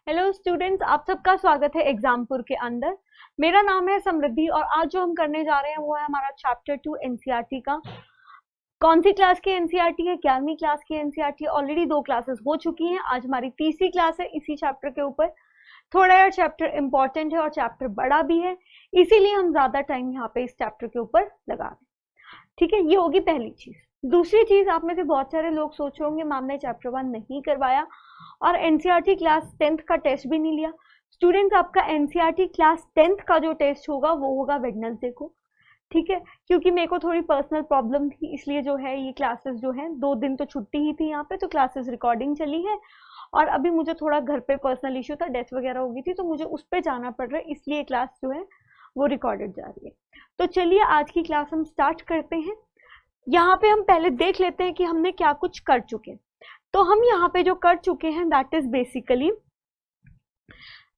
Hello students, आप सबका स्वागत है एग्जामपुर के अंदर। मेरा नाम है समृद्धि और आज जो हम करने जा रहे हैं वो है हमारा चैप्टर 2 एनसीईआरटी का। कौन सी क्लास की एनसीईआरटी है? 11वीं क्लास की एनसीईआरटी। ऑलरेडी 2 क्लासेस हो चुकी हैं, आज हमारी तीसरी क्लास है इसी चैप्टर के ऊपर। थोड़ा यह चैप्टर इंपॉर्टेंट है और चैप्टर बड़ा भी है, इसीलिए हम ज्यादा टाइम यहाँ पे इस चैप्टर के ऊपर लगा रहे हैं। ठीक है, ये होगी पहली चीज। दूसरी चीज, आप में से बहुत सारे लोग सोच रहे होंगे मैम ने चैप्टर 1 नहीं करवाया और एनसीईआरटी क्लास 10th का टेस्ट भी नहीं लिया। स्टूडेंट्स, आपका एनसीईआरटी क्लास 10th का जो टेस्ट होगा वो होगा वेडनेसडे को। ठीक है, क्योंकि मेरे को थोड़ी पर्सनल प्रॉब्लम थी, इसलिए जो है ये क्लासेस जो है 2 दिन तो छुट्टी ही थी यहाँ पे, तो क्लासेस रिकॉर्डिंग चली है और अभी मुझे थोड़ा घर पे पर्सनल इशू था, डेथ वगैरह हो गई थी, तो मुझे उस पर जाना पड़ रहा है, इसलिए क्लास जो है वो रिकॉर्डेड जा रही है। तो चलिए आज की क्लास हम स्टार्ट करते हैं। यहाँ पे हम पहले देख लेते हैं कि हमने क्या कुछ कर चुके हैं। तो हम यहाँ पे जो कर चुके हैं दैट इज बेसिकली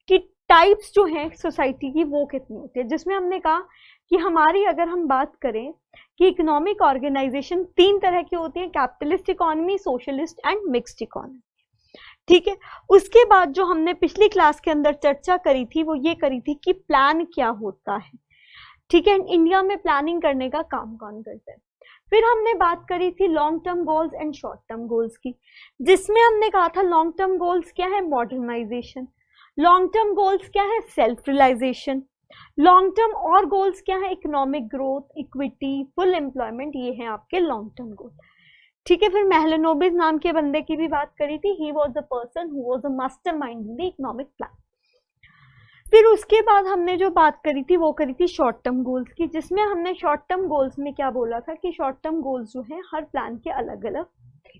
कि टाइप्स जो है सोसाइटी की वो कितनी होती है, जिसमें हमने कहा कि हमारी अगर हम बात करें कि इकोनॉमिक ऑर्गेनाइजेशन 3 तरह की होती है, capitalist economy, socialist and mixed economy. ठीक है, उसके बाद जो हमने पिछली क्लास के अंदर चर्चा करी थी वो ये करी थी कि प्लान क्या होता है। ठीक है, इंडिया में प्लानिंग करने का काम कौन करता है। फिर हमने बात करी थी long term goals and short term goals की, जिसमें हमने कहा था लॉन्ग टर्म गोल्स क्या है, मॉडर्नाइजेशन। लॉन्ग टर्म गोल्स क्या है, सेल्फ रियलाइजेशन। लॉन्ग टर्म और गोल्स क्या है, economic growth, equity, full employment, ये हैं आपके लॉन्ग टर्म गोल। ठीक है, फिर महलनोबिस नाम के बंदे की भी बात करी थी, he was the person who was the mastermind in the economic plan. फिर उसके बाद हमने जो बात करी थी वो करी थी शॉर्ट टर्म गोल्स की, जिसमें हमने शॉर्ट टर्म गोल्स में क्या बोला था कि शॉर्ट टर्म गोल्स जो है हर प्लान के अलग अलग थे।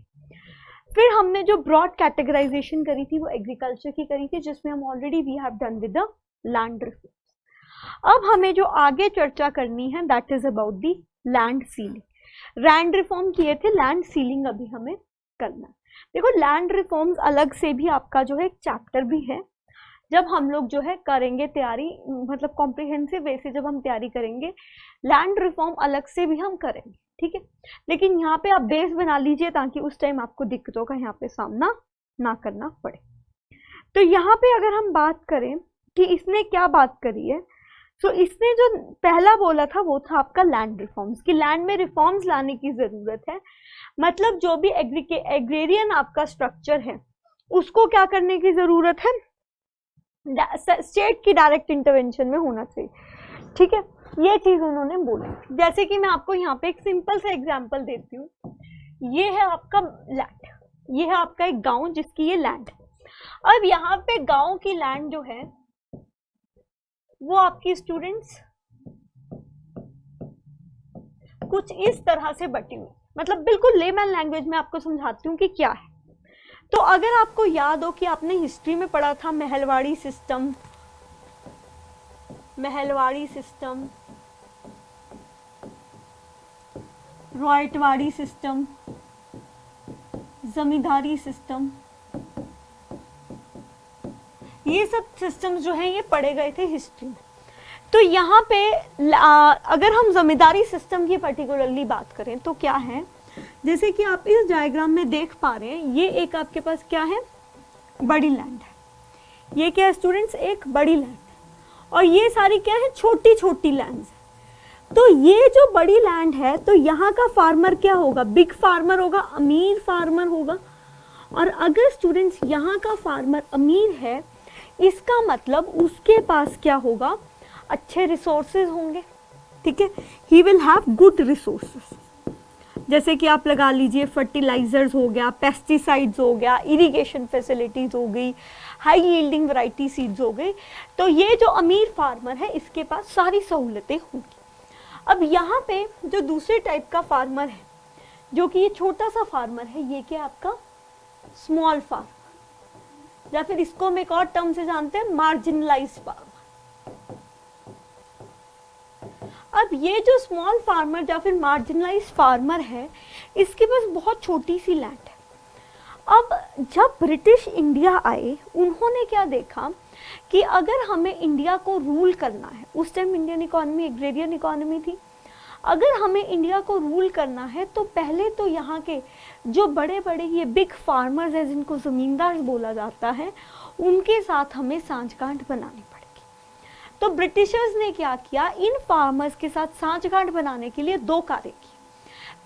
फिर हमने जो ब्रॉड कैटेगराइजेशन करी थी वो एग्रीकल्चर की करी थी, जिसमें हम already we have done with the land reform. अब हमें जो आगे चर्चा करनी है that is about the land ceiling. Land reform किए थे, लैंड सीलिंग अभी हमें करना है। देखो, लैंड रिफॉर्म्स अलग से भी आपका जो है एक चैप्टर भी है, जब हम लोग जो है करेंगे तैयारी, मतलब कॉम्प्रिहेंसिव वे से जब हम तैयारी करेंगे लैंड रिफॉर्म अलग से भी हम करेंगे। ठीक है, लेकिन यहाँ पे आप बेस बना लीजिए ताकि उस टाइम आपको दिक्कतों का यहाँ पे सामना ना करना पड़े। तो यहाँ पे अगर हम बात करें कि इसने क्या बात करी है, तो इसने जो पहला बोला था वो था आपका लैंड रिफॉर्म्स, कि लैंड में रिफॉर्म्स लाने की जरूरत है। मतलब जो भी एग्रेरियन आपका स्ट्रक्चर है उसको क्या करने की जरूरत है, स्टेट की डायरेक्ट इंटरवेंशन में होना चाहिए। ठीक है, ये चीज उन्होंने बोली। जैसे कि मैं आपको यहाँ पे एक सिंपल सा एग्जांपल देती हूँ। ये है आपका लैंड, ये है आपका एक गांव जिसकी ये लैंड है। अब यहाँ पे गांव की लैंड जो है वो आपकी स्टूडेंट्स कुछ इस तरह से बटी हुई, मतलब बिल्कुल लेमन लैंग्वेज में आपको समझाती हूँ कि क्या है। तो अगर आपको याद हो कि आपने हिस्ट्री में पढ़ा था महलवाड़ी सिस्टम, रॉयटवाड़ी सिस्टम, जमींदारी सिस्टम, ये सब सिस्टम्स जो हैं ये पढ़े गए थे हिस्ट्री में। तो यहाँ पे अगर हम जमींदारी सिस्टम की पर्टिकुलरली बात करें तो क्या है, जैसे कि आप इस डायग्राम में देख पा रहे हैं, ये एक आपके पास क्या है, बड़ी लैंड है। ये क्या है स्टूडेंट्स, एक बड़ी लैंड है और ये सारी क्या है, छोटी छोटी लैंड्स है। तो ये जो बड़ी लैंड है तो यहाँ का फार्मर क्या होगा, बिग फार्मर होगा, अमीर फार्मर होगा। और अगर स्टूडेंट्स यहाँ का फार्मर अमीर है, इसका मतलब उसके पास क्या होगा, अच्छे रिसोर्सेज होंगे। ठीक है, he will have good resources. जैसे कि आप लगा लीजिए फर्टिलाइजर्स हो गया, पेस्टिसाइड्स हो गया, इरिगेशन फैसिलिटीज हो गई, हाई यील्डिंग वैरायटी सीड्स हो गई। तो ये जो अमीर फार्मर है इसके पास सारी सहूलतें होंगी। अब यहाँ पे जो दूसरे टाइप का फार्मर है, जो कि ये छोटा सा फार्मर है, ये क्या आपका स्मॉल फार्मर, या फिर इसको हम एक और टर्म से जानते हैं मार्जिनलाइज्ड फार्मर। अब ये जो स्मॉल फार्मर या फिर मार्जिनलाइज्ड फार्मर है, इसके पास बहुत छोटी सी लैंड है। अब जब ब्रिटिश इंडिया आए, उन्होंने क्या देखा कि अगर हमें इंडिया को रूल करना है, उस time Indian economy agrarian economy थी, अगर हमें इंडिया को रूल करना है तो पहले तो यहाँ के जो बड़े बड़े ये बिग फार्मर्स हैं, जिनको ज़मींदार बोला जाता है, उनके साथ हमें सांठगांठ बनानी पड़ेगी। तो ब्रिटिशर्स ने क्या किया, इन फार्मर्स के साथ सांठगांठ बनाने के लिए 2 कार्य किए।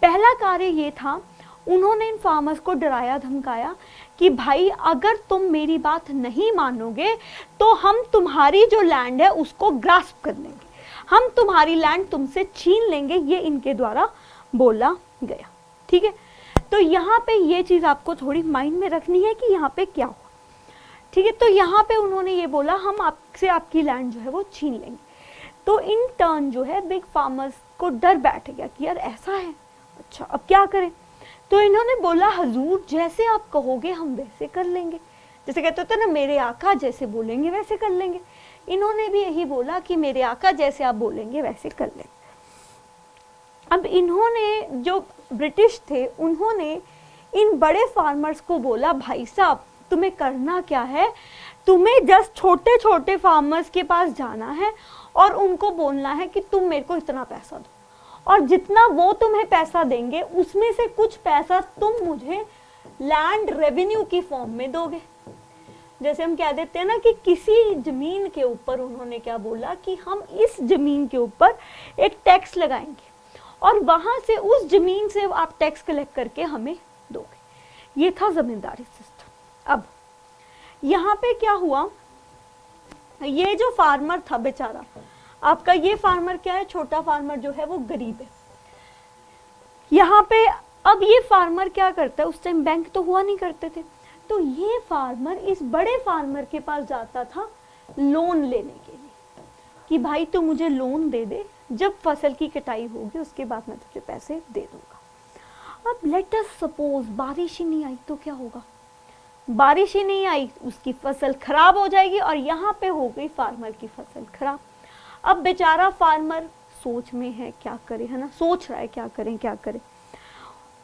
पहला कार्य ये था, उन्होंने इन फार्मर्स को डराया धमकाया कि भाई अगर तुम मेरी बात नहीं मानोगे तो हम तुम्हारी जो लैंड है उसको ग्रास्प कर लेंगे, हम तुम्हारी लैंड तुमसे छीन लेंगे, ये इनके द्वारा बोला गया। ठीक है, तो यहाँ पे ये चीज आपको थोड़ी माइंड में रखनी है कि यहाँ पे क्या हुआ। ठीक है, तो यहाँ पे उन्होंने ये बोला हम आपसे आपकी लैंड जो है वो छीन लेंगे। तो इन टर्न जो है बिग फार्मर्स को डर बैठ गया कि यार ऐसा है, अच्छा अब क्या करें। तो इन्होंने बोला हजूर जैसे आप कहोगे हम वैसे कर लेंगे, जैसे कहते होते ना मेरे आका जैसे बोलेंगे वैसे कर लेंगे। इन्होंने भी यही बोला कि मेरे आका जैसे आप बोलेंगे वैसे कर लेंगे। अब इन्होंने, जो ब्रिटिश थे, उन्होंने इन बड़े फार्मर्स को बोला भाई साहब तुम्हें करना क्या है, तुम्हें जस्ट छोटे छोटे फार्मर्स के पास जाना है और उनको बोलना है कि तुम मेरे को इतना पैसा दो, और जितना वो तुम्हें पैसा देंगे उसमें से कुछ पैसा तुम मुझे लैंड रेवेन्यू की फॉर्म में दोगे। जैसे हम कह देते हैं ना कि किसी जमीन के ऊपर उन्होंने क्या बोला कि हम इस जमीन के ऊपर एक टैक्स लगाएंगे और वहां से उस जमीन से आप टैक्स कलेक्ट करके हमें दोगे। ये था जमींदारी सिस्टम। अब यहाँ पे क्या हुआ, ये जो फार्मर था बेचारा, आपका ये फार्मर क्या है, छोटा फार्मर जो है वो गरीब है। यहाँ पे अब ये फार्मर क्या करता है, उस टाइम बैंक तो हुआ नहीं करते थे, तो ये फार्मर इस बड़े फार्मर के पास जाता था लोन लेने के लिए कि भाई तू मुझे लोन दे दे, जब फसल की कटाई होगी उसके बाद मैं तुझे पैसे दे दूंगा। अब लेट अस सपोज बारिश ही नहीं आई तो क्या होगा, बारिश ही नहीं आई, उसकी फसल खराब हो जाएगी और यहाँ पे हो गई फार्मर की फसल खराब। अब बेचारा फार्मर सोच में है क्या करे, है ना, सोच रहा है क्या करें क्या करें।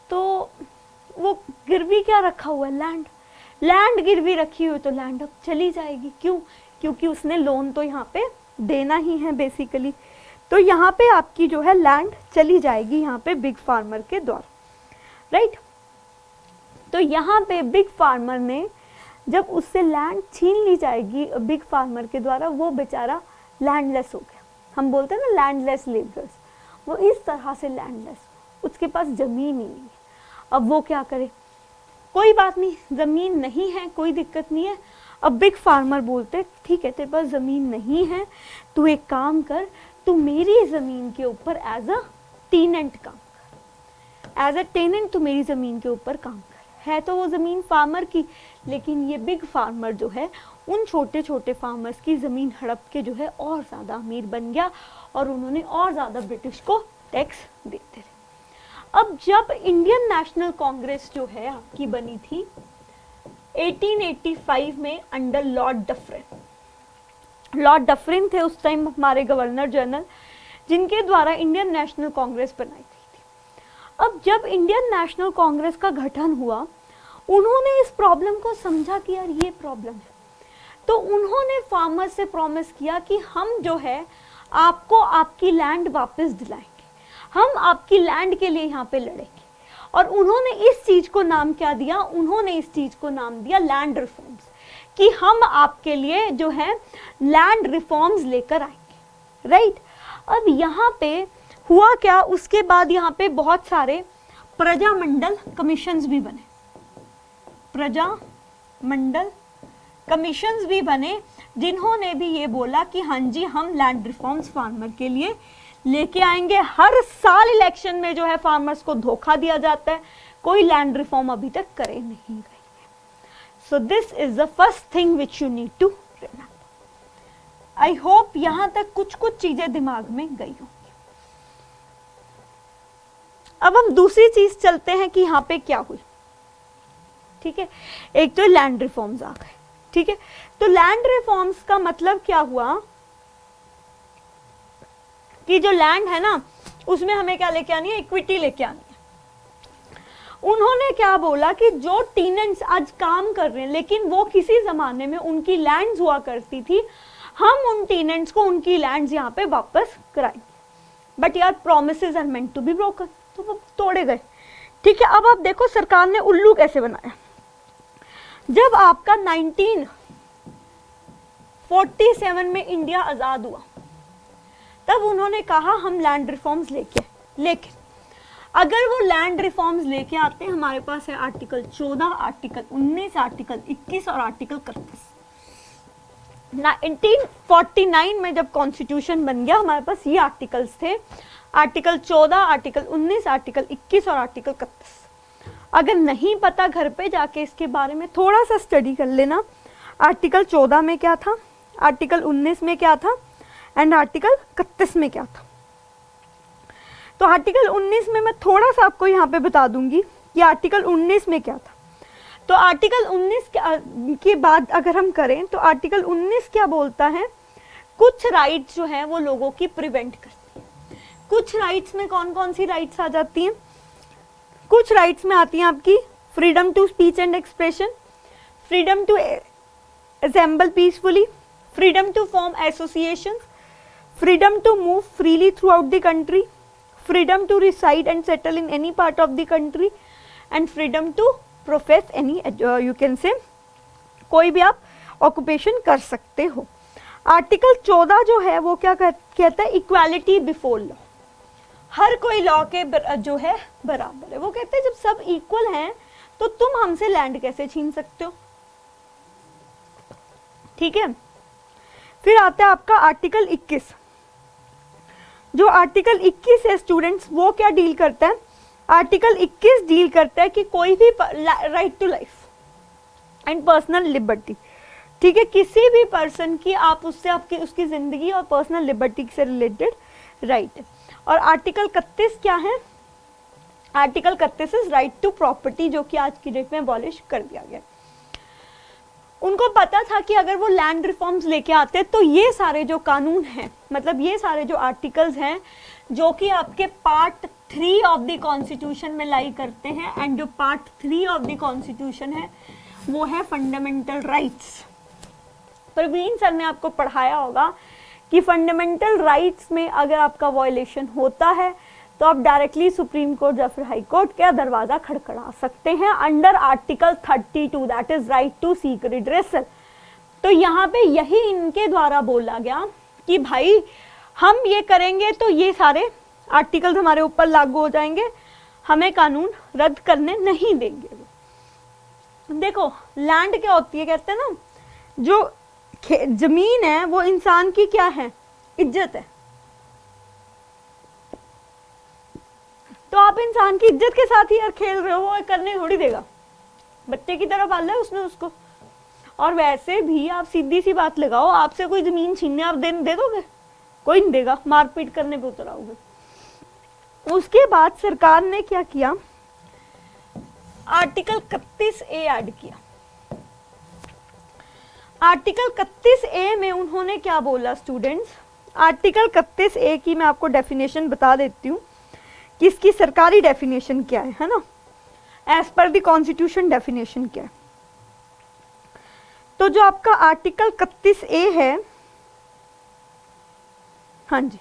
तो वो गिरवी क्या रखा हुआ है, लैंड गिरवी रखी हुई, तो लैंड अब चली जाएगी। क्यों, क्योंकि उसने लोन तो यहाँ पे देना ही है बेसिकली। तो यहाँ पे आपकी जो है लैंड चली जाएगी यहाँ पे बिग फार्मर के द्वारा, राइट। तो यहाँ पे बिग फार्मर ने जब उससे लैंड छीन ली जाएगी बिग फार्मर के द्वारा, वो बेचारा लैंडलेस हो गया। हम बोलते हैं ना लैंडलेस लेबरर्स, वो इस तरह से लैंडलेस, उसके पास जमीन ही नहीं है। अब वो क्या करे, कोई बात नहीं, जमीन नहीं है कोई दिक्कत नहीं है। अब बिग फार्मर बोलते ठीक है तेरे पास जमीन नहीं है, तू एक काम कर, तू मेरी जमीन के ऊपर एज अ टेनेंट काम कर, एज अ टेनेंट तू मेरी जमीन के ऊपर काम कर। है तो वो जमीन फार्मर की, लेकिन ये बिग फार्मर जो है उन छोटे छोटे फार्मर्स की जमीन हड़प के जो है और ज्यादा अमीर बन गया और उन्होंने और ज्यादा ब्रिटिश को टैक्स देते रहे। अब जब इंडियन नेशनल कांग्रेस जो है आपकी बनी थी 1885 में अंडर लॉर्ड डफरिन थे उस टाइम हमारे गवर्नर जनरल, जिनके द्वारा इंडियन नेशनल कांग्रेस बनाई गई थी। अब जब इंडियन नेशनल कांग्रेस का गठन हुआ, उन्होंने इस प्रॉब्लम को समझा कि यार ये प्रॉब्लम है, तो उन्होंने फार्मर से प्रॉमिस किया कि हम जो है आपको आपकी लैंड वापस दिलाएंगे, हम आपकी लैंड के लिए यहाँ पे लड़ेंगे। और उन्होंने इस चीज को नाम क्या दिया, उन्होंने इस चीज को नाम दिया लैंड रिफॉर्म्स, कि हम आपके लिए जो है लैंड रिफॉर्म्स लेकर आएंगे, राइट। अब यहाँ पे हुआ क्या, उसके बाद यहाँ पे बहुत सारे प्रजामंडल कमीशंस भी बने, प्रजामंडल कमीशंस भी बने, जिन्होंने भी ये बोला कि हाँ जी हम लैंड रिफॉर्म्स फार्मर के लिए लेके आएंगे। हर साल इलेक्शन में जो है फार्मर्स को धोखा दिया जाता है, कोई लैंड रिफॉर्म अभी तक करे नहीं गई है। So this is the first thing which you need to remember. I hope यहां तक कुछ कुछ चीजें दिमाग में गई होंगी। अब हम दूसरी चीज चलते हैं कि यहाँ पे क्या हुई, ठीक है। एक तो लैंड रिफॉर्म्स आ गए, ठीक है। तो लैंड रिफॉर्म्स का मतलब क्या हुआ कि जो लैंड है ना उसमें हमें क्या लेके आनी है, इक्विटी लेके आनी है। उन्होंने क्या बोला कि जो टेनेंट्स आज काम कर रहे हैं लेकिन वो किसी जमाने में उनकी लैंड्स हुआ करती थी, हम उन टेनेंट्स को उनकी लैंड्स यहाँ पे वापस कराएंगे। बट यार promises are meant to be broken, तो वो तोड़े गए, ठीक है। अब आप देखो सरकार ने उल्लू कैसे बनाया। जब आपका 47 में इंडिया आज़ाद हुआ, तब उन्होंने कहा हम लैंड रिफॉर्म्स लेकिन अगर वो लैंड रिफॉर्म्स लेके आते हैं, हमारे पास है आर्टिकल 14, आर्टिकल 19, आर्टिकल 21 और आर्टिकल 31। 1949 में जब कॉन्स्टिट्यूशन बन गया, हमारे पास ये आर्टिकल्स थे, आर्टिकल 14, आर्टिकल 19, आर्टिकल 21 और आर्टिकल 31। अगर नहीं पता, घर पे जाके इसके बारे में थोड़ा सा स्टडी कर लेना। आर्टिकल 14 में क्या था, आर्टिकल 19 में क्या था एंड आर्टिकल 31 में क्या था। तो आर्टिकल 19 में मैं थोड़ा सा आपको यहाँ पे बता दूंगी कि आर्टिकल 19 में क्या था। तो आर्टिकल 19 के बाद अगर हम करें तो आर्टिकल 19 क्या बोलता है, कुछ राइट्स जो हैं वो लोगों की प्रिवेंट करती है। कुछ राइट्स में कौन कौन सी राइट्स आ जाती हैं, कुछ राइट्स में आती हैं आपकी freedom to speech and expression, freedom to assemble peacefully, freedom to form associations, freedom to move freely throughout the country, freedom to reside and settle in any part of the country and freedom to profess any, you can say कोई भी आप occupation कर सकते हो। Article 14 जो है वो क्या कहता है, इक्वालिटी बिफोर लॉ, हर कोई लॉ के जो है बराबर है। वो कहते हैं जब सब इक्वल हैं तो तुम हमसे लैंड कैसे छीन सकते हो, ठीक है। फिर आता है आपका आर्टिकल 21। जो आर्टिकल 21 है स्टूडेंट्स, वो क्या डील करता है, आर्टिकल 21 डील करता है कि कोई भी right to life and personal liberty, ठीक है, किसी भी पर्सन की आप उससे आपकी उसकी जिंदगी और पर्सनल लिबर्टी से रिलेटेड राइट है। और आर्टिकल 31 क्या है, article 31 is right to property, जो कि आज की डेट में अबॉलिश कर दिया गया। उनको पता था कि अगर वो लैंड रिफॉर्म्स लेके आते तो ये सारे जो कानून हैं, मतलब ये सारे जो आर्टिकल्स हैं जो कि आपके पार्ट 3 ऑफ द कॉन्स्टिट्यूशन में लाई करते हैं, एंड जो पार्ट 3 ऑफ द कॉन्स्टिट्यूशन है वो है फंडामेंटल राइट्स। प्रवीण सर ने आपको पढ़ाया होगा कि फंडामेंटल राइट्स में अगर आपका वायलेशन होता है तो आप डायरेक्टली सुप्रीम कोर्ट या फिर हाई कोर्ट का दरवाजा खड़खड़ा सकते हैं under article 32, that is right to seek redressal. तो यहाँ पे यही इनके द्वारा बोला गया कि भाई हम ये करेंगे तो ये सारे आर्टिकल्स हमारे ऊपर लागू हो जाएंगे, हमें कानून रद्द करने नहीं देंगे। देखो लैंड क्या होती है, कहते हैं ना जो जमीन है वो इंसान की क्या है, इज्जत है। तो आप इंसान की इज्जत के साथ ही यार खेल रहे हो, वो करने थोड़ी देगा, बच्चे की तरह पाला है उसने उसको। और वैसे भी आप सीधी सी बात लगाओ, आपसे कोई जमीन छीनने आप दे दोगे, कोई नहीं देगा, मारपीट करने पे उतर आओगे। उसके बाद सरकार ने क्या किया, आर्टिकल 31A ऐड किया। आर्टिकल 31A में उन्होंने क्या बोला स्टूडेंट्स, आर्टिकल 31A की मैं आपको डेफिनेशन बता देती हूँ कि इसकी सरकारी डेफिनेशन क्या है ना, as per the constitution definition क्या है। तो जो आपका आर्टिकल 31A है, हाँ जी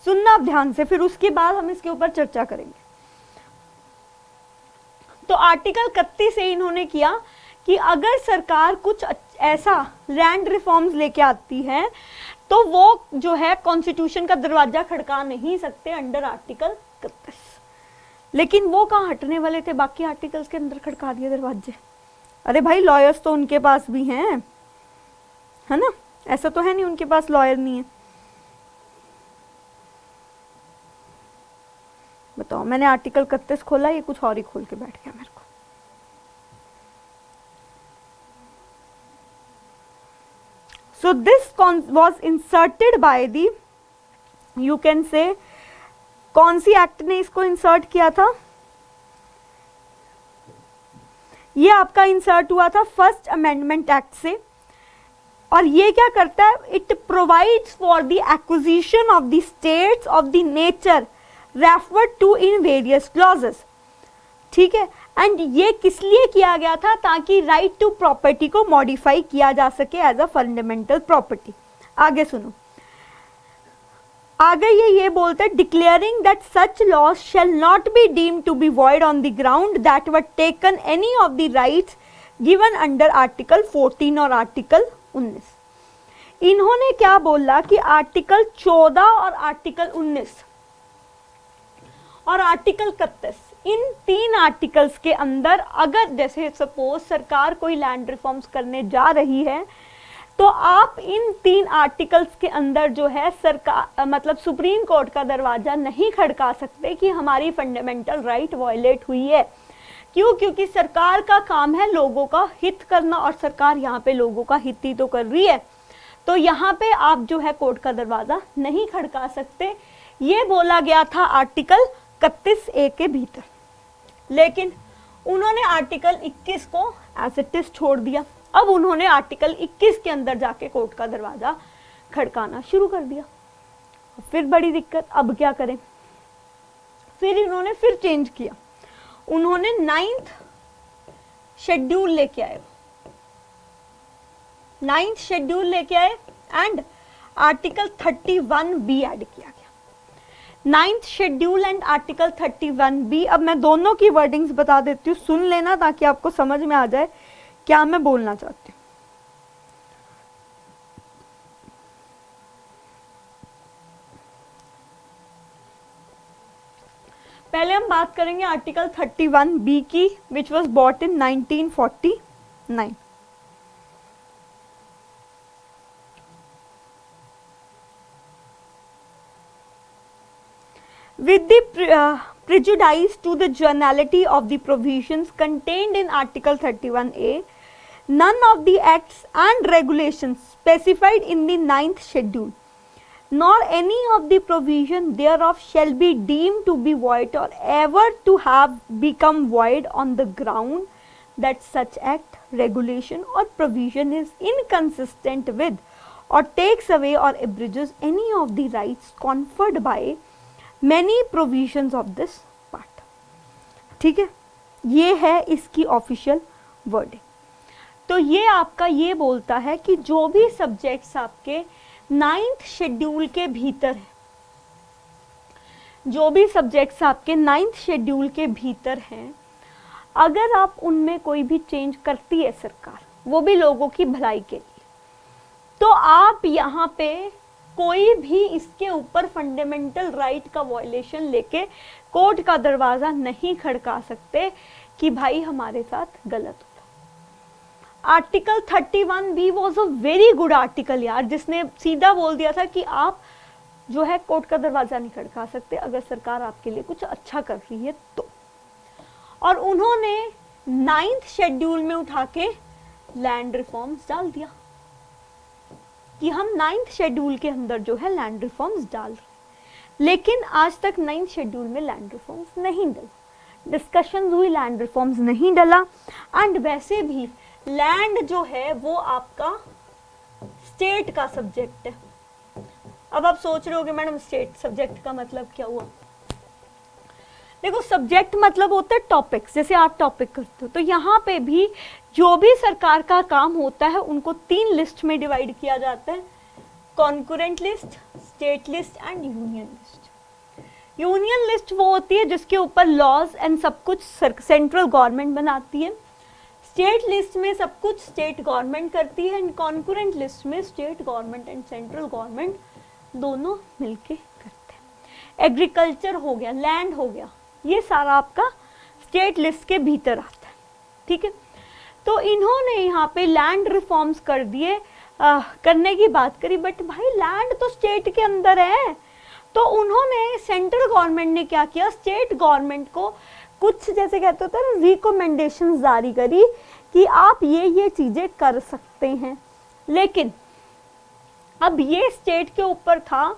सुनना आप ध्यान से, फिर उसके बाद हम इसके ऊपर चर्चा करेंगे। तो आर्टिकल 31A इन्होंने किया कि अगर सरकार कुछ ऐसा लैंड रिफॉर्म्स लेके आती है तो वो जो है कॉन्स्टिट्यूशन का दरवाजा खड़का नहीं सकते अंडर आर्टिकल 31। लेकिन वो कहाँ हटने वाले थे, बाकी आर्टिकल्स के अंदर खड़का दिए दरवाजे। अरे भाई लॉयर्स तो उनके पास भी हैं, है ना, ऐसा तो है नहीं उनके पास लॉयर नहीं है। बताओ, मैंने आर्टिकल 31 खोला, ये कुछ और ही खोल के बैठ गया मेरे को। So this was inserted by the, you can say, कौन सी एक्ट ने इसको इंसर्ट किया था, ये आपका इंसर्ट हुआ था फर्स्ट अमेंडमेंट एक्ट से। और ये क्या करता है, it provides for the acquisition of the states of the nature referred to in various clauses, ठीक है। एंड ये किस लिए किया गया था, ताकि राइट टू प्रॉपर्टी को मॉडिफाई किया जा सके एज अ फंडामेंटल प्रॉपर्टी। आगे सुनो, आगे ये बोलते हैं, declaring that such laws shall not be deemed to be void on the ground that were taken any of the rights given under article 14 और आर्टिकल 19। इन्होंने क्या बोला कि आर्टिकल 14 और आर्टिकल 19 और आर्टिकल 31, इन 3 आर्टिकल्स के अंदर अगर जैसे सपोज सरकार कोई लैंड रिफॉर्म्स करने जा रही है तो आप इन 3 आर्टिकल्स के अंदर जो है सरकार मतलब सुप्रीम कोर्ट का दरवाजा नहीं खड़का सकते कि हमारी फंडामेंटल राइट वायलेट हुई है। क्यों? क्योंकि सरकार का काम है लोगों का हित करना और सरकार यहाँ पे लोगों का हित ही तो कर रही है, तो यहाँ पे आप जो है कोर्ट का दरवाजा नहीं खड़का सकते। ये बोला गया था आर्टिकल 31A के भीतर, लेकिन उन्होंने आर्टिकल 21 को एज इट इज छोड़ दिया। अब उन्होंने आर्टिकल 21 के अंदर जाके कोर्ट का दरवाजा खड़काना शुरू कर दिया। फिर बड़ी दिक्कत, अब क्या करें? फिर इन्होंने फिर चेंज किया, उन्होंने 9th शेड्यूल लेके आए, 9th शेड्यूल लेके आए एंड आर्टिकल 31B ऐड किया गया। 9th schedule and article 31B। अब मैं दोनों की वर्डिंग्स बता देती हूँ, सुन लेना ताकि आपको समझ में आ जाए क्या मैं बोलना चाहती हूँ। पहले हम बात करेंगे आर्टिकल 31B की, which was bought in 1949। With the prejudice to the generality of the provisions contained in Article 31A, none of the acts and regulations specified in the 9th schedule, nor any of the provision thereof shall be deemed to be void or ever to have become void on the ground that such act, regulation or provision is inconsistent with or takes away or abridges any of the rights conferred by many provisions of this part। ठीक है, ये है इसकी official wording. तो ये आपका ये बोलता है कि जो भी सब्जेक्ट्स आपके 9th शेड्यूल के भीतर है, जो भी सब्जेक्ट्स आपके 9th शेड्यूल के भीतर हैं, अगर आप उनमें कोई भी चेंज करती है सरकार, वो भी लोगों की भलाई के लिए, तो आप यहाँ पे कोई भी इसके ऊपर फंडामेंटल राइट का वायलेशन लेके कोर्ट का दरवाजा नहीं खड़का सकते कि भाई हमारे साथ गलत होता। Article 31B was a very good article यार, जिसने सीधा बोल दिया था कि आप जो है कोर्ट का दरवाजा नहीं खड़का सकते अगर सरकार आपके लिए कुछ अच्छा कर रही है तो। और उन्होंने 9th शेड्यूल में उठा के लैंड रिफॉर्म्स डाल दिया कि हम 9th शेड्यूल के अंदर जो है लैंड रिफॉर्म्स डाल रहे, लेकिन आज तक 9th शेड्यूल में लैंड रिफॉर्म्स नहीं डला, डिस्कशंस हुई, लैंड रिफॉर्म्स नहीं डला। एंड वैसे भी लैंड जो है वो आपका स्टेट का सब्जेक्ट है। अब आप सोच रहे होगे मैडम स्टेट सब्जेक्ट का मतलब क्या हुआ? देखो सब्जेक्ट मतलब होता है टॉपिक्स, जैसे आप टॉपिक करते हो, तो यहाँ पे भी जो भी सरकार का काम होता है उनको 3 लिस्ट में डिवाइड किया जाता है, concurrent list, state list and union list. Union list वो होती है जिसके ऊपर लॉज एंड सब कुछ सेंट्रल गवर्नमेंट बनाती है, स्टेट लिस्ट में सब कुछ स्टेट गवर्नमेंट करती है, एंड कॉन्करेंट लिस्ट में state government and central government दोनों मिलके करते हैं। एग्रीकल्चर हो गया, लैंड हो गया, ये सारा आपका स्टेट लिस्ट के भीतर आता है। ठीक है, तो इन्होंने यहाँ पे लैंड रिफॉर्म्स कर दिए, करने की बात करी, बट भाई लैंड तो स्टेट के अंदर है। तो उन्होंने सेंट्रल गवर्नमेंट ने क्या किया, स्टेट गवर्नमेंट को कुछ जैसे कहते होते हैं रिकमेंडेशंस जारी करी कि आप ये चीजें कर सकते हैं, लेकिन अब ये स्टेट के ऊपर था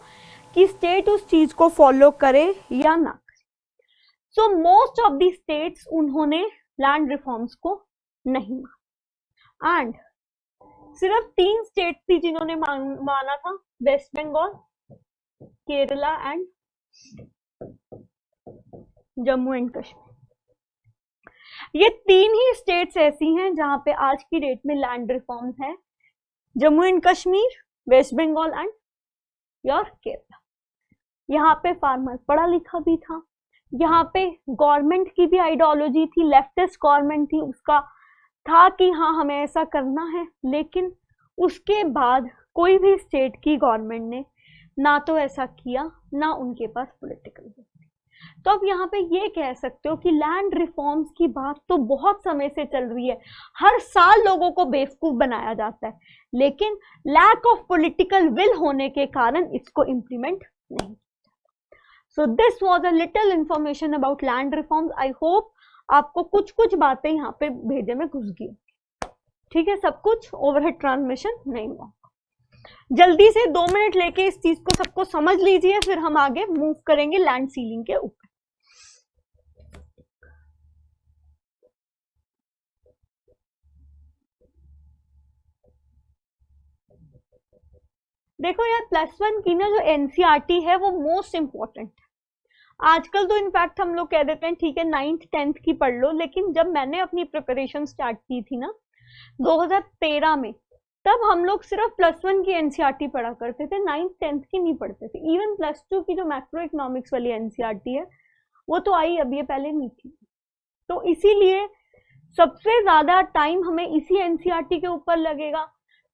कि स्टेट उस चीज को फॉलो करे या ना करे। So most of the states उन्होंने लैंड रिफॉर्म्स को नहीं माना, एंड सिर्फ 3 स्टेट थी जिन्होंने माना था, वेस्ट बंगाल, केरला एंड जम्मू एंड कश्मीर। ये 3 ही स्टेट्स ऐसी हैं जहां पे आज की डेट में लैंड रिफॉर्म्स है, Jammu and Kashmir, West Bengal and your Kerala. यहाँ पे फार्मर पढ़ा लिखा भी था, यहाँ पे गवर्नमेंट की भी आइडियोलॉजी थी, लेफ्टिस्ट गवर्नमेंट थी, उसका था कि हाँ हमें ऐसा करना है, लेकिन उसके बाद कोई भी स्टेट की गवर्नमेंट ने ना तो ऐसा किया, ना उनके पास पॉलिटिकल विल। तो अब यहाँ पे ये कह सकते हो कि लैंड रिफॉर्म्स की बात तो बहुत समय से चल रही है, हर साल लोगों को बेवकूफ बनाया जाता है, लेकिन लैक ऑफ पॉलिटिकल विल होने के कारण इसको इम्प्लीमेंट नहीं। So this was a little information about land reforms. I hope आपको कुछ कुछ बातें यहाँ पे भेजे में घुस गई। ठीक है, सब कुछ ओवरहेड ट्रांसमिशन नहीं हुआ। जल्दी से 2 मिनट लेके इस चीज को सबको समझ लीजिए, फिर हम आगे मूव करेंगे लैंड सीलिंग के ऊपर। देखो यार, +1 की ना जो एनसीईआरटी है वो मोस्ट इंपॉर्टेंट। आजकल तो इनफैक्ट हम लोग कह देते हैं ठीक है 9th 10th की पढ़ लो, लेकिन जब मैंने अपनी प्रिपरेशन स्टार्ट की थी ना 2013 में, तब हम लोग सिर्फ +1 की एनसीईआरटी पढ़ा करते थे, 9th 10th की नहीं पढ़ते थे। इवन +2 की जो मैक्रो इकोनॉमिक्स वाली एनसीईआरटी है वो तो आई अभी, ये पहले नहीं थी। तो इसीलिए सबसे ज्यादा टाइम हमें इसी एनसीईआरटी के ऊपर लगेगा।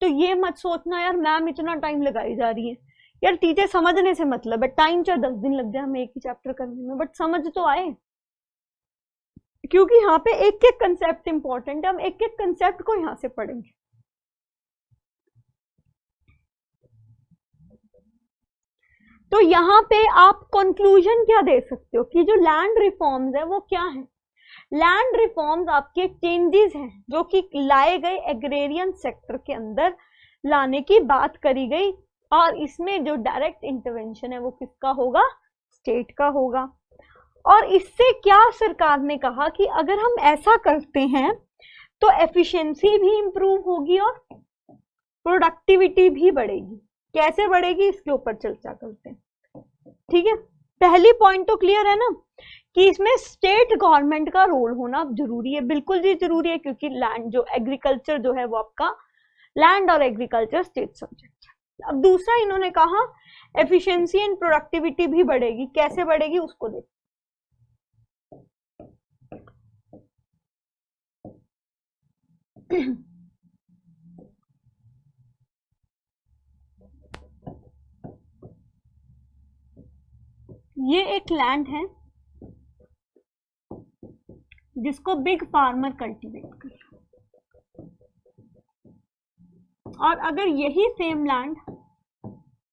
तो ये मत सोचना यार मैम इतना टाइम लगाई जा रही है, यार चीजें समझने से मतलब है, टाइम चाहे 10 दिन लग जाए हमें एक ही चैप्टर करने में, बट समझ तो आए, क्योंकि यहाँ पे एक एक कंसेप्ट इंपॉर्टेंट है, हम एक एक कंसेप्ट को यहाँ से पढ़ेंगे। तो यहाँ पे आप कंक्लूजन क्या दे सकते हो कि जो लैंड रिफॉर्म्स है वो क्या है? लैंड रिफॉर्म्स आपके चेंजेस हैं जो कि लाए गए एग्रेरियन सेक्टर के अंदर लाने की बात करी गई, और इसमें जो डायरेक्ट इंटरवेंशन है वो किसका होगा? स्टेट का होगा। और इससे क्या सरकार ने कहा कि अगर हम ऐसा करते हैं तो एफिशिएंसी भी इंप्रूव होगी और प्रोडक्टिविटी भी बढ़ेगी। कैसे बढ़ेगी इसके ऊपर चर्चा करते हैं। ठीक है, पहली पॉइंट तो क्लियर है ना कि इसमें स्टेट गवर्नमेंट का रोल होना जरूरी है, बिल्कुल जी जरूरी है, क्योंकि लैंड जो एग्रीकल्चर जो है वो आपका लैंड और एग्रीकल्चर स्टेट सब्जेक्ट है। अब दूसरा इन्होंने कहा एफिशिएंसी एंड प्रोडक्टिविटी भी बढ़ेगी। कैसे बढ़ेगी उसको देखो। ये एक लैंड है जिसको बिग फार्मर कल्टीवेट कर, और अगर यही सेम लैंड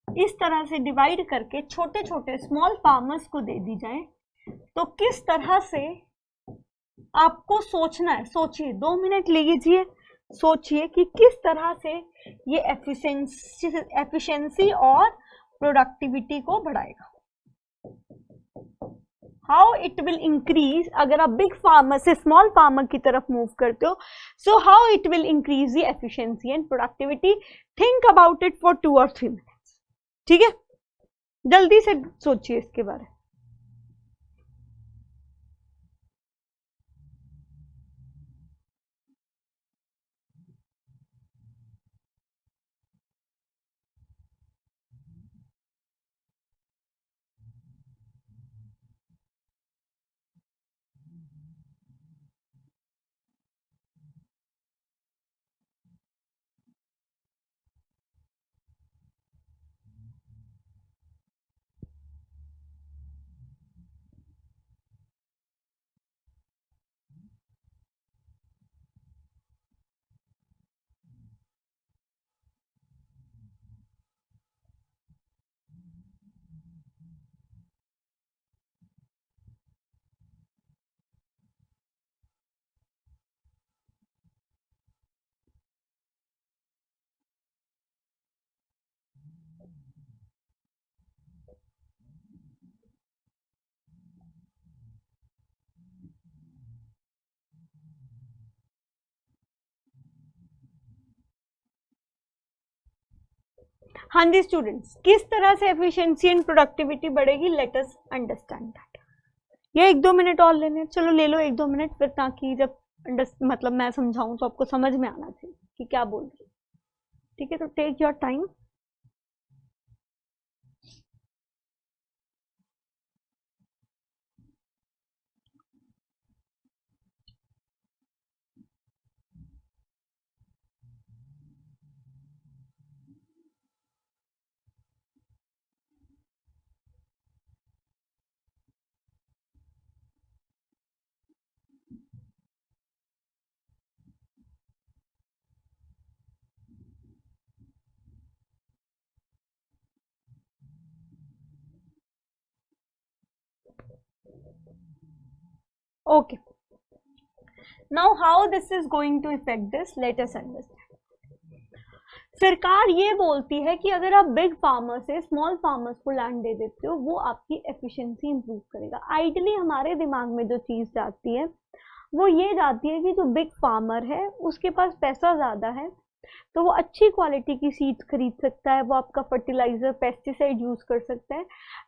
इस तरह से डिवाइड करके छोटे छोटे स्मॉल फार्मर्स को दे दी जाए तो किस तरह से आपको सोचना है। सोचिए, 2 मिनट लीजिए, सोचिए कि किस तरह से ये एफिशिएंसी और प्रोडक्टिविटी को बढ़ाएगा। हाउ इट विल इंक्रीज, अगर आप बिग फार्मर से स्मॉल फार्मर की तरफ मूव करते हो, so how it will increase the efficiency and productivity. Think about it for 2 or 3 minutes। ठीक है, जल्दी से सोचिए इसके बारे में। हाँ जी स्टूडेंट्स, किस तरह से एफिशिएंसी एंड प्रोडक्टिविटी बढ़ेगी, लेट अस अंडरस्टैंड दैट। ये 1-2 मिनट और लेने, चलो ले लो 1-2 मिनट, फिर ताकि जब मतलब मैं समझाऊं तो आपको समझ में आना चाहिए कि क्या बोल रही है। ठीक है, तो take your time. Okay. Now how this is going to affect this, let us understand. सरकार ये बोलती है कि अगर आप बिग फार्मर से स्मॉल फार्मर्स को लैंड दे देते हो वो आपकी एफिशिएंसी इंप्रूव करेगा। आइडियली हमारे दिमाग में जो चीज जाती है वो ये जाती है कि जो बिग फार्मर है उसके पास पैसा ज़्यादा है तो वो अच्छी क्वालिटी की सीड्स खरीद सकता है, वो आपका फर्टिलाइजर पेस्टिसाइड यूज कर सकता है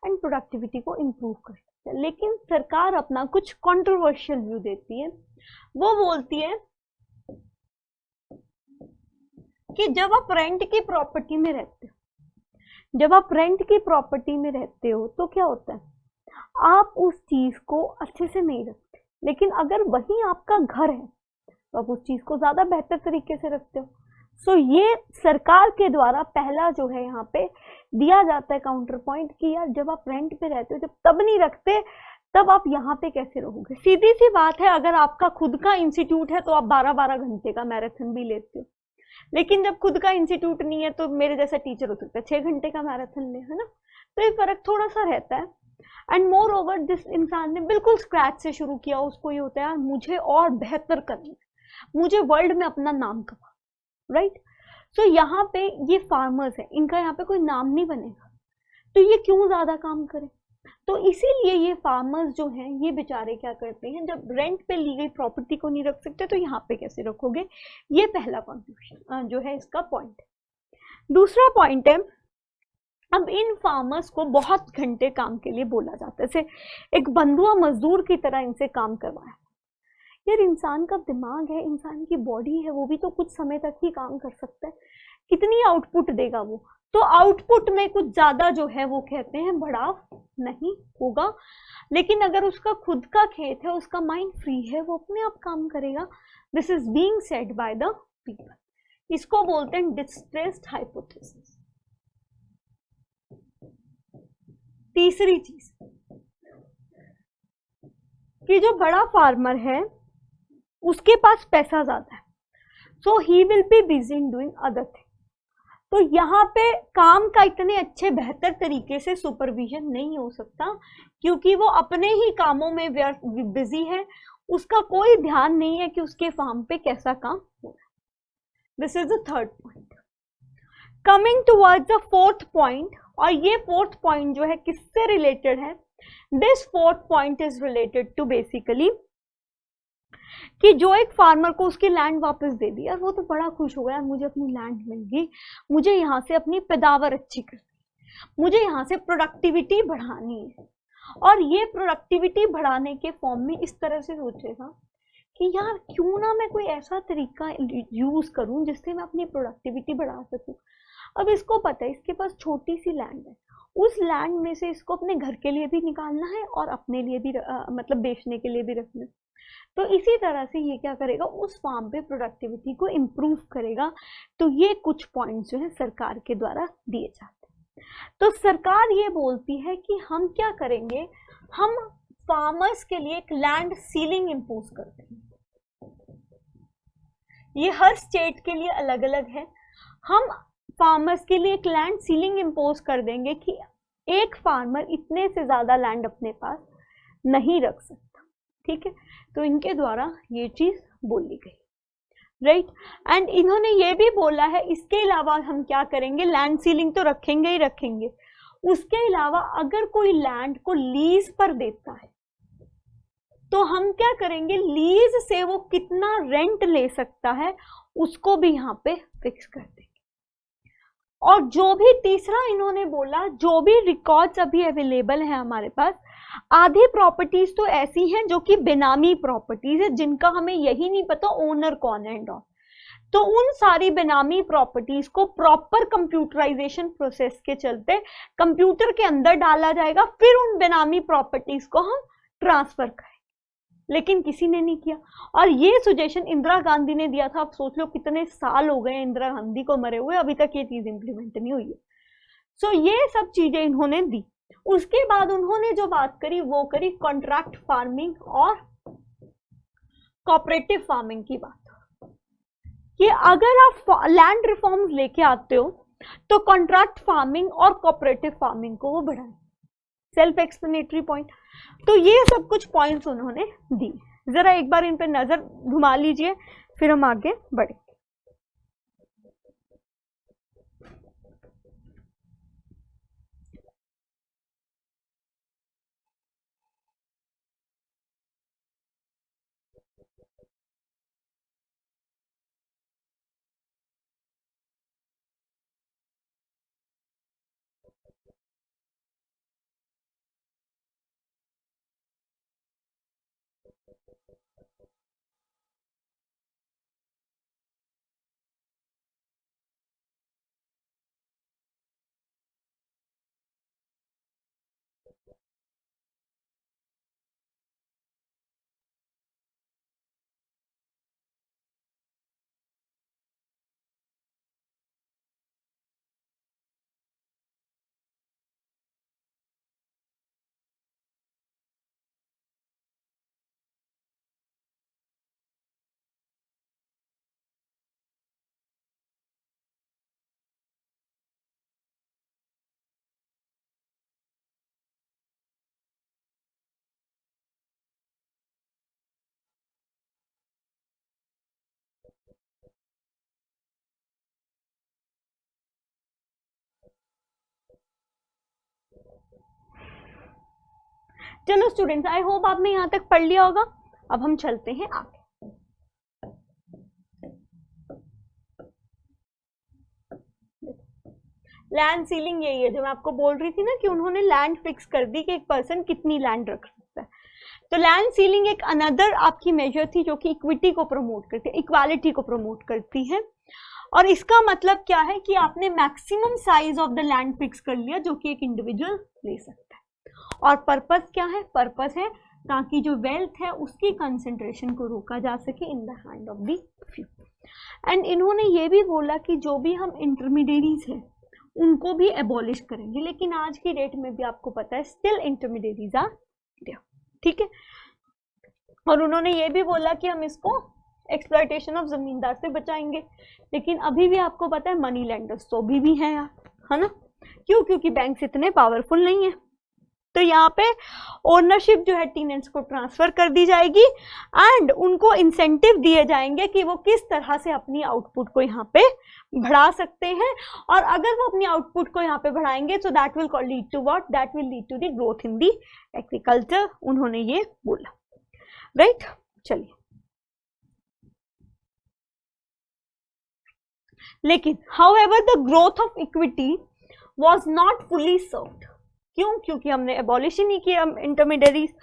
एंड प्रोडक्टिविटी को इम्प्रूव कर सकता है। लेकिन सरकार अपना कुछ कंट्रोवर्शियल व्यू देती है। वो बोलती है कि जब आप रेंट की प्रॉपर्टी में रहते हो तो क्या होता है, आप उस चीज को अच्छे से नहीं रखते, लेकिन अगर वही आपका घर है तो आप उस चीज को ज्यादा बेहतर तरीके से रखते हो। सो ये सरकार के द्वारा पहला जो है यहाँ पे दिया जाता है काउंटर पॉइंट कि यार जब आप रेंट पे रहते हो, जब तब नहीं रखते तब आप यहाँ पे कैसे रहोगे। सीधी सी बात है, अगर आपका खुद का इंस्टीट्यूट है तो आप 12-12 घंटे का मैराथन भी लेते हो, लेकिन जब खुद का इंस्टीट्यूट नहीं है तो मेरे जैसा टीचर हो सकता है 6 घंटे का मैराथन ले, है ना। तो ये फर्क थोड़ा सा रहता है। एंड मोर ओवर जिस इंसान ने बिल्कुल स्क्रैच से शुरू किया उसको ये होता है मुझे और बेहतर करना है, मुझे वर्ल्ड में अपना नाम कमा, राइट। सो यहाँ पे ये फार्मर्स है, इनका यहाँ पे कोई नाम नहीं बनेगा तो ये क्यों ज्यादा काम करें। तो इसीलिए ये फार्मर्स जो हैं ये बेचारे क्या करते हैं, जब रेंट पे ली गई प्रॉपर्टी को नहीं रख सकते तो यहाँ पे कैसे रखोगे। ये पहला कंफ्यूजन जो है इसका पॉइंट। दूसरा पॉइंट है, अब इन फार्मर्स को बहुत घंटे काम के लिए बोला जाता है, जैसे एक बंधुआ मजदूर की तरह इनसे काम करवाया। यार इंसान का दिमाग है, इंसान की बॉडी है, वो भी तो कुछ समय तक ही काम कर सकता है, कितनी आउटपुट देगा वो। तो आउटपुट में कुछ ज्यादा जो है वो कहते हैं बढ़ाव नहीं होगा, लेकिन अगर उसका खुद का खेत है, उसका माइंड फ्री है, वो अपने आप काम करेगा। This is being said by the people. इसको बोलते हैं डिस्ट्रेस्ड हाइपोथेसिस। तीसरी चीज कि जो बड़ा फार्मर है उसके पास पैसा ज्यादा है, so he will be busy in doing other thing. तो यहाँ पे काम का इतने अच्छे बेहतर तरीके से सुपरविजन नहीं हो सकता क्योंकि वो अपने ही कामों में बिजी है, उसका कोई ध्यान नहीं है कि उसके फार्म पे कैसा काम हो रहा है। This is the third point. Coming towards the fourth point, और ये फोर्थ पॉइंट जो है किससे रिलेटेड है, this fourth point is related to basically कि जो एक फार्मर को उसकी लैंड वापस दे दी, यार वो तो बड़ा खुश हो गया, मुझे अपनी लैंड मिल गई, मुझे यहाँ से अपनी पैदावार अच्छी करनी, मुझे यहाँ से प्रोडक्टिविटी बढ़ानी है। और ये प्रोडक्टिविटी बढ़ाने के फॉर्म में इस तरह से सोचेगा कि यार क्यों ना मैं कोई ऐसा तरीका यूज करूं जिससे मैं अपनी प्रोडक्टिविटी बढ़ा सकूं। अब इसको पता है इसके पास छोटी सी लैंड है, उस लैंड में से इसको अपने घर के लिए भी निकालना है और अपने लिए भी मतलब बेचने के लिए भी रखना है। तो इसी तरह से ये क्या करेगा, उस फार्म पे प्रोडक्टिविटी को इम्प्रूव करेगा। तो ये कुछ पॉइंट्स जो है सरकार के द्वारा दिए जाते हैं। तो सरकार ये बोलती है कि हम क्या करेंगे, हम फार्मर्स के लिए एक लैंड सीलिंग इम्पोज करते हैं। ये हर स्टेट के लिए अलग अलग है। हम फार्मर्स के लिए एक लैंड सीलिंग इम्पोज कर देंगे कि एक फार्मर इतने से ज्यादा लैंड अपने पास नहीं रख सकता, ठीक है। तो इनके द्वारा ये चीज बोली गई, राइट। एंड इन्होंने ये भी बोला है इसके अलावा हम क्या करेंगे, लैंड सीलिंग तो रखेंगे ही रखेंगे, उसके अलावा अगर कोई लैंड को लीज पर देता है तो हम क्या करेंगे, लीज से वो कितना रेंट ले सकता है उसको भी यहाँ पे फिक्स कर देंगे। और जो भी तीसरा इन्होंने बोला, जो भी रिकॉर्ड्स अभी अवेलेबल है हमारे पास, आधी प्रॉपर्टीज तो ऐसी हैं जो कि बेनामी प्रॉपर्टीज है, जिनका हमें यही नहीं पता ओनर कौन है एंड ऑल। तो उन सारी बेनामी प्रॉपर्टीज को प्रॉपर कंप्यूटराइजेशन प्रोसेस के चलते कंप्यूटर के अंदर डाला जाएगा, फिर उन बेनामी प्रॉपर्टीज को हम ट्रांसफर करेंगे। लेकिन किसी ने नहीं किया, और ये सजेशन इंदिरा गांधी ने दिया था। आप सोच लो कितने साल हो गए इंदिरा गांधी को मरे हुए, अभी तक ये चीज इंप्लीमेंट नहीं हुई है। सो ये सब चीजें इन्होंने दी। उसके बाद उन्होंने जो बात करी वो करी कॉन्ट्रैक्ट फार्मिंग और कोऑपरेटिव फार्मिंग की बात, कि अगर आप लैंड रिफॉर्म्स लेके आते हो तो कॉन्ट्रैक्ट फार्मिंग और कोऑपरेटिव फार्मिंग को वो बढ़ाएं। Self explanatory point. तो ये सब कुछ पॉइंट्स उन्होंने दी, जरा एक बार इन पे नजर घुमा लीजिए, फिर हम आगे बढ़े। चलो स्टूडेंट्स, आई होप आपने यहाँ तक पढ़ लिया होगा। अब हम चलते हैं आगे। लैंड सीलिंग यही है जो मैं आपको बोल रही थी ना, कि उन्होंने लैंड फिक्स कर दी कि एक पर्सन कितनी लैंड रख सकता है। तो लैंड सीलिंग एक अनदर आपकी मेजर थी जो कि इक्विटी को प्रमोट करती है, इक्वालिटी को प्रमोट करती है। और इसका मतलब क्या है कि आपने maximum size of the land fix कर लिया जो कि एक इंडिविजुअल ले सकता है। और पर्पस क्या है? पर्पस है ताकि जो वेल्थ है उसकी कंसंट्रेशन को रोका जा सके in the hand of the few. And इन्होंने ये भी बोला कि जो भी हम इंटरमीडिएरीज हैं उनको भी एबॉलिश करेंगे, लेकिन आज की डेट में भी आपको पता है स्टिल इंटरमीडिएरीज आर देयर, ठीक है। और उन्होंने ये भी बोला कि हम इसको एक्सप्लॉयटेशन ऑफ जमींदार से बचाएंगे, लेकिन अभी भी आपको पता है मनी लेंडर्स तो अभी भी हैं यार, है ना। क्यों? क्योंकि बैंक्स इतने पावरफुल नहीं है। तो यहाँ पे ओनरशिप जो है टेनेंट्स को ट्रांसफर कर दी जाएगी एंड उनको इंसेंटिव दिए जाएंगे कि वो किस तरह से अपनी आउटपुट को यहाँ पे बढ़ा सकते हैं। और अगर वो अपनी आउटपुट को यहाँ पे बढ़ाएंगे तो that will lead to what? That will lead to the growth in the agriculture, उन्होंने ये बोला, राइट। चलिए, लेकिन however the growth of equity was not fully served. क्यों? क्योंकि हमने एबॉलिश ही नहीं किया इंटरमीडिएरीज।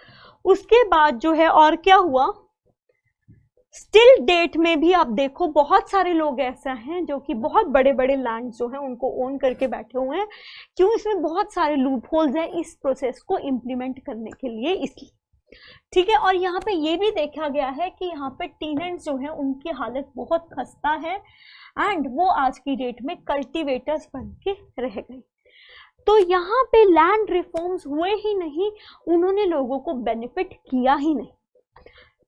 उसके बाद जो है और क्या हुआ, स्टिल डेट में भी आप देखो बहुत सारे लोग ऐसा हैं जो कि बहुत बड़े बड़े लैंड जो है उनको ओन करके बैठे हुए हैं। क्यों? इसमें बहुत सारे लूप होल्स हैं इस प्रोसेस को इम्प्लीमेंट करने के लिए, इसलिए, ठीक है। और यहाँ पे ये भी देखा गया है कि यहाँ पे टेनेंट्स जो है उनकी हालत बहुत खस्ता है एंड वो आज की डेट में कल्टीवेटर्स बन के रह गए। तो यहाँ पे लैंड रिफॉर्म्स हुए ही नहीं, उन्होंने लोगों को बेनिफिट किया ही नहीं,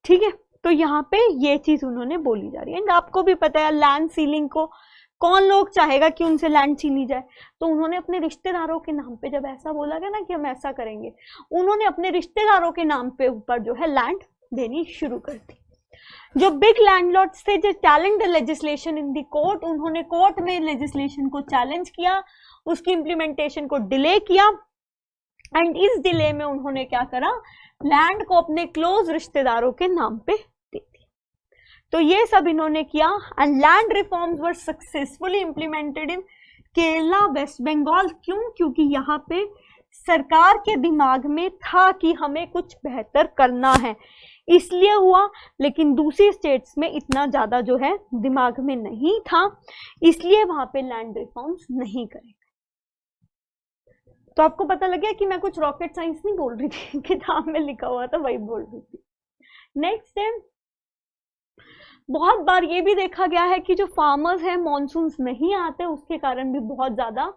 ठीक है। तो यहाँ पे ये चीज उन्होंने बोली जा रही है। एंड आपको भी पता है लैंड सीलिंग को कौन लोग चाहेगा कि उनसे लैंड छीनी जाए। तो उन्होंने अपने रिश्तेदारों के नाम पे जब ऐसा बोला गया ना कि हम ऐसा करेंगे, उन्होंने अपने रिश्तेदारों के नाम पे ऊपर जो है लैंड देनी शुरू कर दी। जो बिग लैंडलॉर्ड्स थे जो challenge the legislation in the court, उन्होंने कोर्ट में लेजिस्लेशन को चैलेंज किया, उसकी इंप्लीमेंटेशन को डिले किया एंड इस डिले में उन्होंने क्या करा, लैंड को अपने क्लोज रिश्तेदारों के नाम पे दे दिया। तो ये सब इन्होंने किया and land reforms were successfully implemented in Kerala, West Bengal. क्यों? क्योंकि यहाँ पे सरकार के दिमाग में था कि हमें कुछ बेहतर करना है, इसलिए हुआ। लेकिन दूसरी स्टेट्स में इतना ज्यादा जो है दिमाग में नहीं था, इसलिए वहां पे लैंड रिफॉर्म्स नहीं करेंगे। तो आपको पता लग गया कि मैं कुछ रॉकेट साइंस नहीं बोल रही थी, किताब में लिखा हुआ था वही बोल रही थी। नेक्स्ट है, बहुत बार ये भी देखा गया है कि जो फार्मर्स हैं मॉनसून्स नहीं आते उसके कारण भी बहुत ज्यादा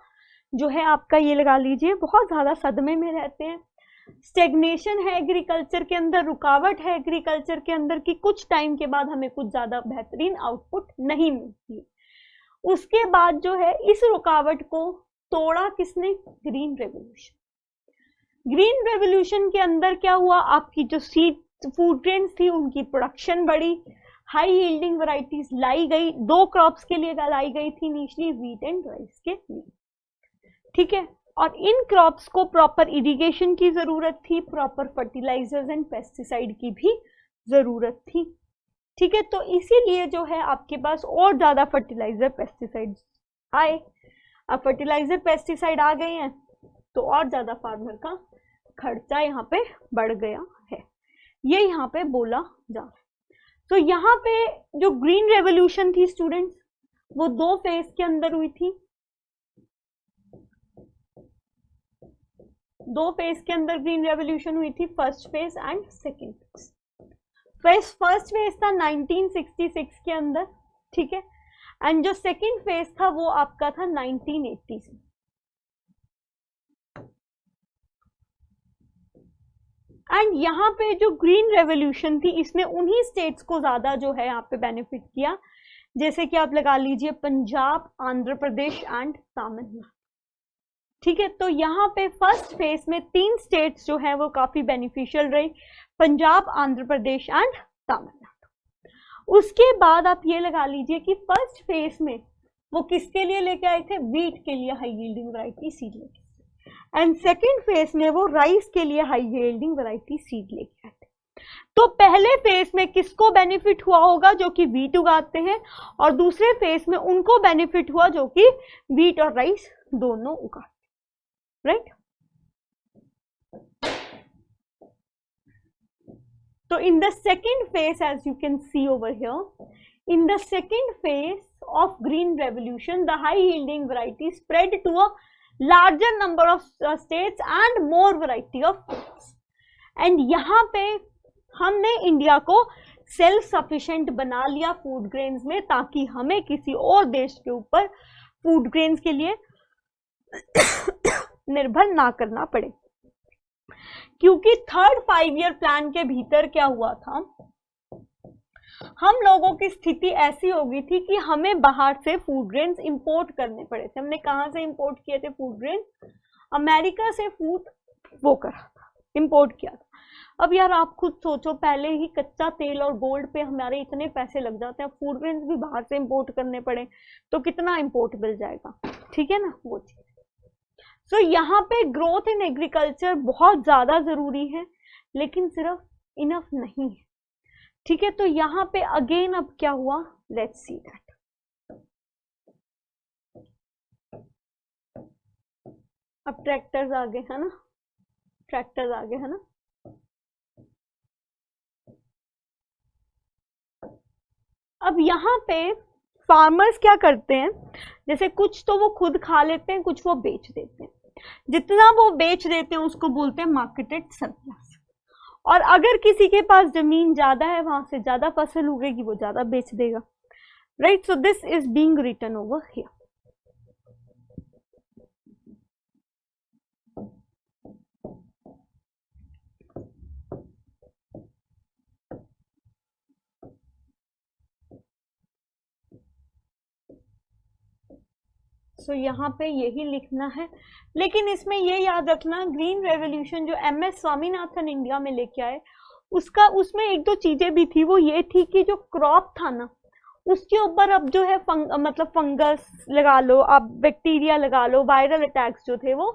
जो है आपका ये लगा लीजिए बहुत ज्यादा सदमे में रहते हैं। स्टेग्नेशन है एग्रीकल्चर के अंदर, रुकावट है एग्रीकल्चर के अंदर कि कुछ टाइम के बाद हमें कुछ ज्यादा बेहतरीन आउटपुट नहीं मिलती। उसके बाद जो है इस रुकावट को तोड़ा किसने? Green revolution. ग्रीन रेवोल्यूशन के अंदर क्या हुआ, आपकी जो सीड फूड ग्रेन्स थी उनकी प्रोडक्शन बढ़ी, हाई यील्डिंग वैरायटीज लाई गई, 2 क्रॉप्स के लिए लाई गई थी इनिशियली, व्हीट एंड राइस के लिए, ठीक है। और इन क्रॉप्स को प्रॉपर इरिगेशन की जरूरत थी, प्रॉपर फर्टिलाइजर्स एंड पेस्टिसाइड की भी जरूरत थी, ठीक है। तो इसीलिए जो है आपके पास और ज्यादा फर्टिलाइजर पेस्टिसाइड आए। अब फर्टिलाइजर पेस्टिसाइड आ गए हैं तो और ज्यादा फार्मर का खर्चा यहाँ पे बढ़ गया है, ये यहाँ पे बोला जा रहा है। तो यहाँ पे जो ग्रीन रेवोल्यूशन थी स्टूडेंट्स, वो 2 फेज के अंदर हुई थी, 2 फेज के अंदर ग्रीन रेवोल्यूशन हुई थी, first phase and second phase. First phase था 1966 के अंदर, ठीक है, एंड जो सेकेंड फेज था वो आपका था 1980 से। एंड यहाँ पे जो ग्रीन रेवोल्यूशन थी इसने उन्हीं स्टेट्स को ज्यादा जो है यहाँ पे बेनिफिट किया, जैसे कि आप लगा लीजिए पंजाब, आंध्र प्रदेश एंड तमिलनाडु, ठीक है। तो यहाँ पे फर्स्ट फेज में 3 स्टेट्स जो है वो काफी बेनिफिशियल रही, पंजाब, आंध्र प्रदेश एंड तमिलनाडु। उसके बाद आप ये लगा लीजिए कि फर्स्ट फेज में वो किसके लिए लेके आए थे, व्हीट के लिए हाई यील्डिंग वैरायटी सीड लेके, एंड सेकेंड फेज में वो राइस के लिए हाई यील्डिंग वैरायटी सीड लेके आए थे। तो पहले फेज में किसको बेनिफिट हुआ होगा, जो कि व्हीट उगाते हैं, और दूसरे फेज में उनको बेनिफिट हुआ जो कि व्हीट और राइस दोनों उगाते, right. So in the second phase, as you can see over here, in the second phase of green revolution, the high yielding variety spread to a larger number of states and more variety of crops. And यहाँ पे हमने India को self sufficient बना लिया food grains में, ताकि हमें किसी और देश के ऊपर फूड ग्रेन्स के लिए निर्भर ना करना पड़े। क्योंकि थर्ड 5 ईयर प्लान के भीतर क्या हुआ था, हम लोगों की स्थिति ऐसी हो गई थी कि हमें बाहर से फूड ग्रेन्स इंपोर्ट करने पड़े थे। हमने कहाँ से इंपोर्ट किए थे फूड ग्रेन, अमेरिका से फूड वो करा था, इंपोर्ट किया था। अब यार आप खुद सोचो, पहले ही कच्चा तेल और गोल्ड पे हमारे इतने पैसे लग जाते हैं, फूड ग्रेन्स भी बाहर से इंपोर्ट करने पड़े तो कितना इंपोर्ट मिल जाएगा, ठीक है ना, वो चीज। तो यहाँ पे ग्रोथ इन एग्रीकल्चर बहुत ज्यादा जरूरी है, लेकिन सिर्फ इनफ नहीं है, ठीक है। तो यहाँ पे अगेन अब क्या हुआ, लेट्स सी दैट। अब ट्रैक्टर्स आ गए है ना, ट्रैक्टर्स आ गए है ना। अब यहाँ पे फार्मर्स क्या करते हैं, जैसे कुछ तो वो खुद खा लेते हैं, कुछ वो बेच देते हैं। जितना वो बेच देते हैं उसको बोलते हैं मार्केटेड सरप्लस। और अगर किसी के पास जमीन ज्यादा है, वहां से ज्यादा फसल उगेगी, वो ज्यादा बेच देगा, right. So this is being written over here. तो यहाँ पे यही लिखना है, लेकिन इसमें ये याद रखना, ग्रीन रेवोल्यूशन जो MS स्वामीनाथन इंडिया में लेके आए, उसमें 1-2 चीजें भी थी। वो ये थी कि जो क्रॉप था ना, उसके ऊपर अब जो है मतलब फंगस लगा लो आप, बैक्टीरिया लगा लो, वायरल अटैक्स जो थे वो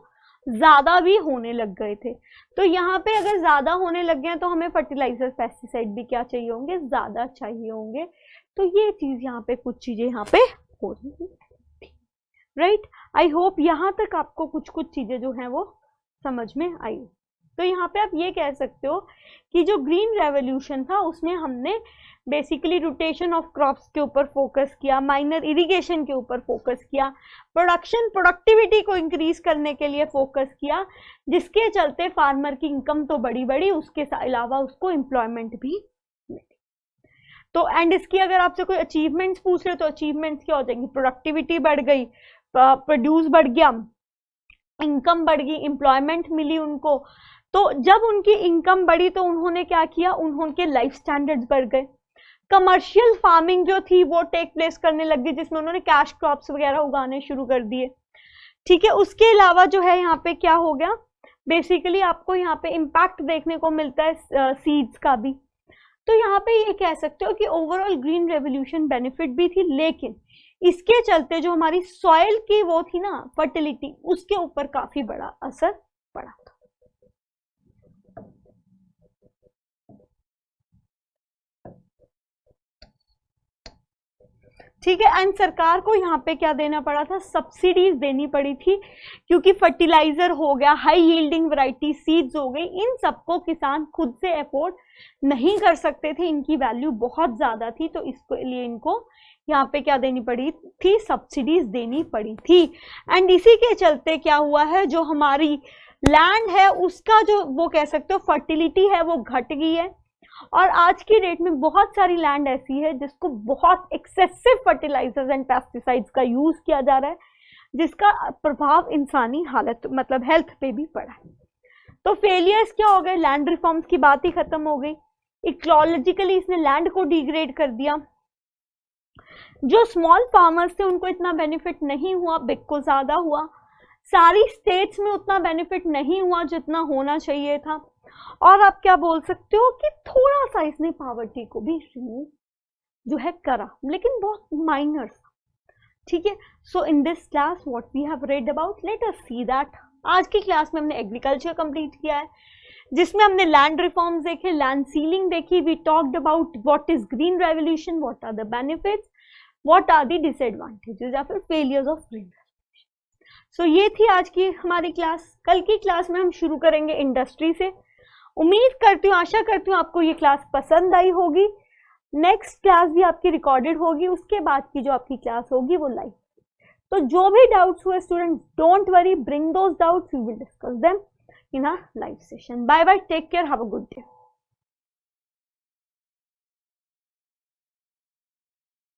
ज्यादा भी होने लग गए थे। तो यहाँ पे अगर ज्यादा होने लग गए तो हमें फर्टिलाइजर पेस्टिसाइड भी क्या चाहिए होंगे, ज्यादा चाहिए होंगे। तो ये चीज यहाँ पे, कुछ चीजें यहाँ पे हो रही है, राइट। आई होप यहाँ तक आपको कुछ चीजें जो हैं वो समझ में आई। तो यहाँ पे आप ये कह सकते हो कि जो ग्रीन रेवोल्यूशन था उसमें हमने बेसिकली रोटेशन ऑफ क्रॉप्स के ऊपर फोकस किया, माइनर इरिगेशन के ऊपर फोकस किया, प्रोडक्टिविटी को इंक्रीज करने के लिए फोकस किया, जिसके चलते फार्मर की इनकम तो बड़ी, उसके अलावा उसको एम्प्लॉयमेंट भी मिली। तो एंड इसकी अगर आपसे कोई अचीवमेंट्स पूछ रहे तो अचीवमेंट्स क्या हो जाएंगी, प्रोडक्टिविटी बढ़ गई, प्रोड्यूस बढ़ गया, इनकम बढ़ गई, एम्प्लॉयमेंट मिली उनको। तो जब उनकी इनकम बढ़ी तो उन्होंने क्या किया, उनके लाइफ स्टैंडर्ड्स बढ़ गए। कमर्शियल फार्मिंग जो थी वो टेक प्लेस करने लग गई, जिसमें उन्होंने कैश क्रॉप्स वगैरह उगाने शुरू कर दिए, ठीक है। उसके अलावा जो है यहाँ पे क्या हो गया, बेसिकली आपको यहाँ पे इम्पैक्ट देखने को मिलता है सीड्स का भी। तो यहाँ पे ये कह सकते हो कि ओवरऑल ग्रीन रेवोल्यूशन बेनिफिट भी थी, लेकिन इसके चलते जो हमारी सॉइल की वो थी ना फर्टिलिटी, उसके ऊपर काफी बड़ा असर पड़ा था। ठीक है, एंड सरकार को यहाँ पे क्या देना पड़ा था, सब्सिडीज देनी पड़ी थी, क्योंकि फर्टिलाइजर हो गया, हाई यील्डिंग वैरायटी सीड्स हो गई, इन सबको किसान खुद से अफोर्ड नहीं कर सकते थे, इनकी वैल्यू बहुत ज्यादा थी, तो इसके लिए इनको यहाँ पे क्या देनी पड़ी थी, सब्सिडीज देनी पड़ी थी। एंड इसी के चलते क्या हुआ है, जो हमारी लैंड है उसका जो वो कह सकते हो फर्टिलिटी है वो घट गई है, और आज की डेट में बहुत सारी लैंड ऐसी है जिसको बहुत एक्सेसिव फर्टिलाइजर्स एंड पेस्टिसाइड्स का यूज किया जा रहा है, जिसका प्रभाव इंसानी हालत मतलब हेल्थ पे भी पड़ा है। तो फेलियर्स क्या हो गए, लैंड रिफॉर्म्स की बात ही खत्म हो गई, इकोलॉजिकली इसने लैंड को डिग्रेड कर दिया, जो स्मॉल फार्मर्स थे उनको इतना बेनिफिट नहीं हुआ, बिग को ज्यादा हुआ, सारी स्टेट्स में उतना बेनिफिट नहीं हुआ जितना होना चाहिए था, और आप क्या बोल सकते हो कि थोड़ा सा इसने पॉवर्टी को भी रिमूव जो है करा, लेकिन बहुत माइनर। ठीक है, so in this class what we have read about, let us see that. आज की क्लास में हमने एग्रीकल्चर कंप्लीट किया है, जिसमें हमने लैंड रिफॉर्म्स देखे, लैंड सीलिंग देखी, we talked about what is green revolution, what are the benefits, what are the disadvantages या फिर फेलियर्स ऑफ ग्रीन। सो ये थी आज की हमारी क्लास। कल की क्लास में हम शुरू करेंगे इंडस्ट्री से। उम्मीद करती हूँ, आशा करती हूँ आपको ये क्लास पसंद आई होगी। नेक्स्ट क्लास भी आपकी रिकॉर्डेड होगी, उसके बाद की जो आपकी क्लास होगी वो लाइव। तो जो भी डाउट्स हुए students, don't worry, bring those doubts, we will discuss them in a live session. Bye bye, take care, have a good day.